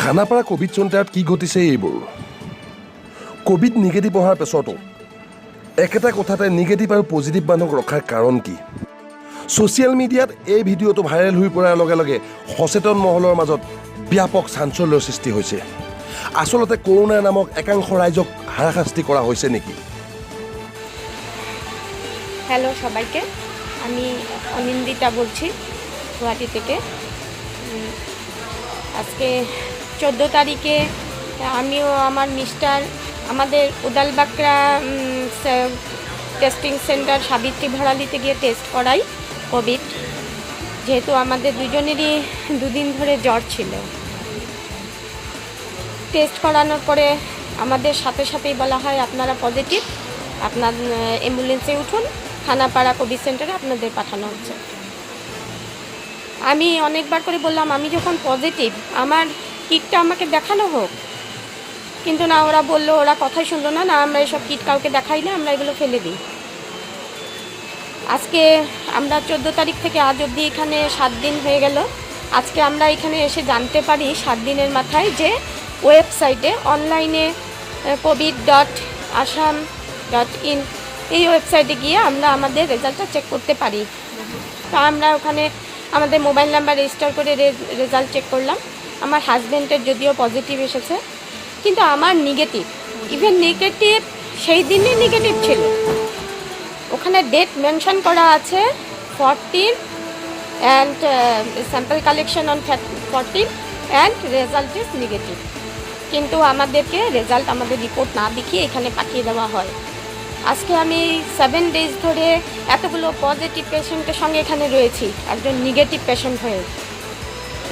Khanapara Covid চেণ্টাৰত কি ঘটিছে এইবোৰ কোভিড নিগেটিভ অহাৰ পিছতো একেটা কথাতে নিগেটিভ আৰু পজিটিভ মানুহক ৰখাৰ কাৰণ কি ছ'চিয়েল মিডিয়াত এই ভিডিঅ'টো ভাইৰেল হৈ পৰাৰ লগে লগে সচেতন মহলৰ মাজত ব্যাপক চাঞ্চল্যৰ সৃষ্টি হৈছে আসলতে কৰোনা নামক একাংশ ৰাইজক হাৰাশাস্তি কৰা হৈছে নেকি হ্যালো সবাইকে আমি অনিন্দিতা বলছি গুয়াহাটি থেকে আজকে 14 তারিখে আমিও আমার মিস্টার আমাদের উদালবাকরা টেস্টিং সেন্টার সাবিত্রী ভাড়ালিতে গিয়ে টেস্ট করাই কোভিড যেহেতু আমাদের দুজনেরই দুদিন ধরে জ্বর ছিল টেস্ট করানোর পরে আমাদের সাথে সাথেই বলা হয় আপনারা পজিটিভ আপনার অ্যাম্বুলেন্সে উঠুন খানাপাড়া কোভিড সেন্টারে আপনাদের পাঠানো হচ্ছে আমি অনেকবার করে বললাম আমি যখন পজিটিভ আমার কিটটা আমাকে দেখানো হোক কিন্তু না ওরা বললো ওরা কথাই শুনলো না না আমরা এসব কিট কাউকে দেখাই না আমরা এগুলো ফেলে দিই আজকে আমরা 14 তারিখ থেকে আজ অবধি এখানে 7 দিন হয়ে গেল আজকে আমরা এখানে এসে জানতে পারি 7 দিনের মাথায় যে ওয়েবসাইটে অনলাইনে covid.assam.in এই ওয়েবসাইটে গিয়ে আমরা আমাদের রেজাল্টটা চেক করতে পারি তো আমরা ওখানে আমাদের মোবাইল নাম্বার রেজিস্টার করে রেজাল্ট চেক করলাম আমার হাজব্যান্ডের যদিও পজিটিভ এসেছে কিন্তু আমার নেগেটিভ ইভেন নেগেটিভ সেই দিনই নেগেটিভ ছিল ওখানে ডেট মেনশন করা আছে 14 and sample collection on 14 and result is negative কিন্তু আমাদেরকে রেজাল্ট আমাদের রিপোর্ট না দেখিয়ে এখানে পাঠিয়ে দেওয়া হয় আজকে আমি 7 ডেজ ধরে এতগুলো পজিটিভ পেশেন্টের সঙ্গে এখানে রয়েছি একজন নেগেটিভ পেশেন্ট হয়ে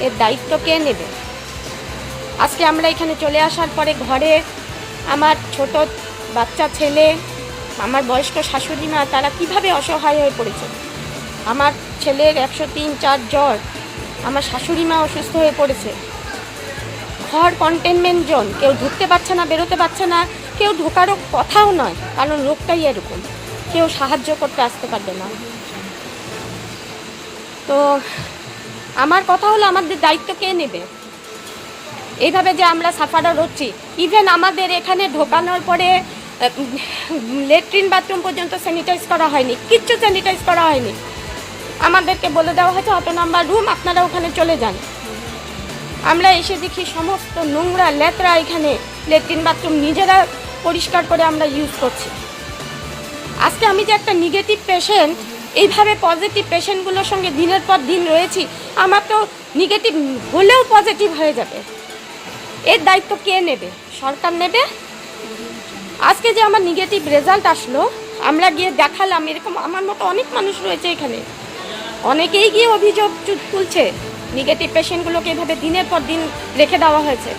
এর দায়িত্ব কে নেবে আজকে আমরা এখানে চলে আসার পরে ঘরে আমার ছোট বাচ্চা ছেলে আমার বয়স্ক শাশুড়ি মা তারা কীভাবে অসহায় হয়ে পড়েছে আমার ছেলের 103-4 জ্বর আমার শাশুড়ি মা অসুস্থ হয়ে পড়েছে ঘর কন্টেনমেন্ট জোন কেউ ঢুকতে পারছে না বেরোতে পারছে না কেউ ঢোকারও কথাও নয় কারণ রোগটাই এরকম কেউ সাহায্য করতে আসতে পারবে না তো আমার কথা হলো আমাদের দায়িত্ব কে নেবে এইভাবে যে আমরা সাফারার হচ্ছি ইভেন আমাদের এখানে ঢোকানোর পরে ল্যাট্রিন বাথরুম পর্যন্ত স্যানিটাইজ করা হয়নি কিচ্ছু স্যানিটাইজ করা হয়নি আমাদেরকে বলে দেওয়া হয়েছে অত নাম্বার রুম আপনারা ওখানে চলে যান আমরা এসে দেখি সমস্ত নোংরা লেতরা এখানে ল্যাট্রিন বাথরুম নিজেরা পরিষ্কার করে আমরা ইউজ করছি আজকে আমি যে একটা নেগেটিভ পেশেন্ট এইভাবে পজিটিভ পেশেন্টগুলোর সঙ্গে দিনের পর দিন রয়েছি আমার তো নেগেটিভ হলেও পজিটিভ হয়ে যাবে এর দায়িত্ব কে নেবে সরকার নেবে আজকে যে আমার নেগেটিভ রেজাল্ট আসলো আমরা গিয়ে দেখালাম এরকম আমার মতো অনেক মানুষ রয়েছে এখানে অনেকেই গিয়ে অভিযোগ তুলছে নেগেটিভ পেশেন্টগুলোকে এভাবে দিনের পর দিন রেখে দেওয়া হয়েছে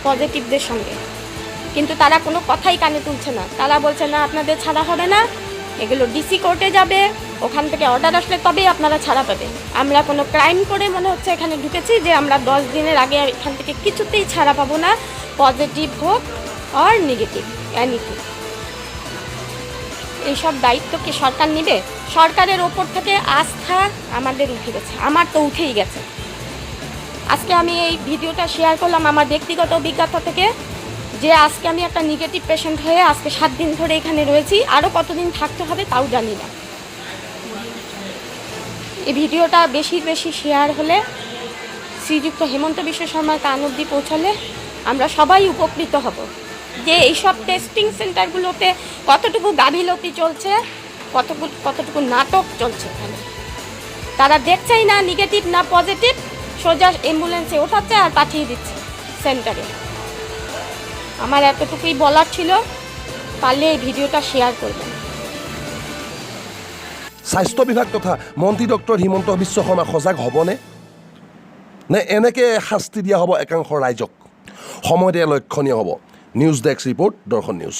পজিটিভদের সঙ্গে কিন্তু তারা কোনো কথাই কানে তুলছে না তারা বলছে না আপনাদের ছাড়া হবে না এগুলো ডিসি কোর্টে যাবে ওখান থেকে অর্ডার আসলে তবেই আপনারা ছাড়া পাবেন আমরা কোনো ক্রাইম করে মনে হচ্ছে এখানে ঢুকেছি যে আমরা 10 দিনের আগে এখান থেকে কিছুতেই ছাড়া পাবো না পজিটিভ হোক আর নেগেটিভ এনিথিং এইসব দায়িত্ব কি সরকার নেবে সরকারের ওপর থেকে আস্থা আমাদের উঠে গেছে আমার তো উঠেই গেছে আজকে আমি এই ভিডিওটা শেয়ার করলাম আমার ব্যক্তিগত অভিজ্ঞতা থেকে যে আজকে আমি একটা নেগেটিভ পেশেন্ট হয়ে আজকে 7 দিন ধরে এখানে রয়েছি আরও কতদিন থাকতে হবে তাও জানি না এই ভিডিওটা বেশি শেয়ার হলে শ্রীযুক্ত হেমন্ত বিশ্ব শর্মার কান অবধি পৌঁছালে আমরা সবাই উপকৃত হব যে এইসব টেস্টিং সেন্টারগুলোতে কতটুকু গাফিলতি চলছে কতটুকু নাটক চলছে এখানে তারা দেখছেই না নেগেটিভ না পজিটিভ সোজা অ্যাম্বুলেন্সে ওঠাচ্ছে আর পাঠিয়ে দিচ্ছে সেন্টারে আমার এতটুকুই বলার ছিল পারলে এই ভিডিওটা শেয়ার করবেন স্বাস্থ্য বিভাগ তথা মন্ত্ৰী ডক্টৰ হিমন্ত বিশ্ব শৰ্মা সজাগ হ'বনে নে এনেকৈ শাস্তি দিয়া হ'ব একাংশ ৰাইজক সময়তে লক্ষণীয় হ'ব নিউজ ডেস্ক ৰিপৰ্ট দৰ্শন নিউজ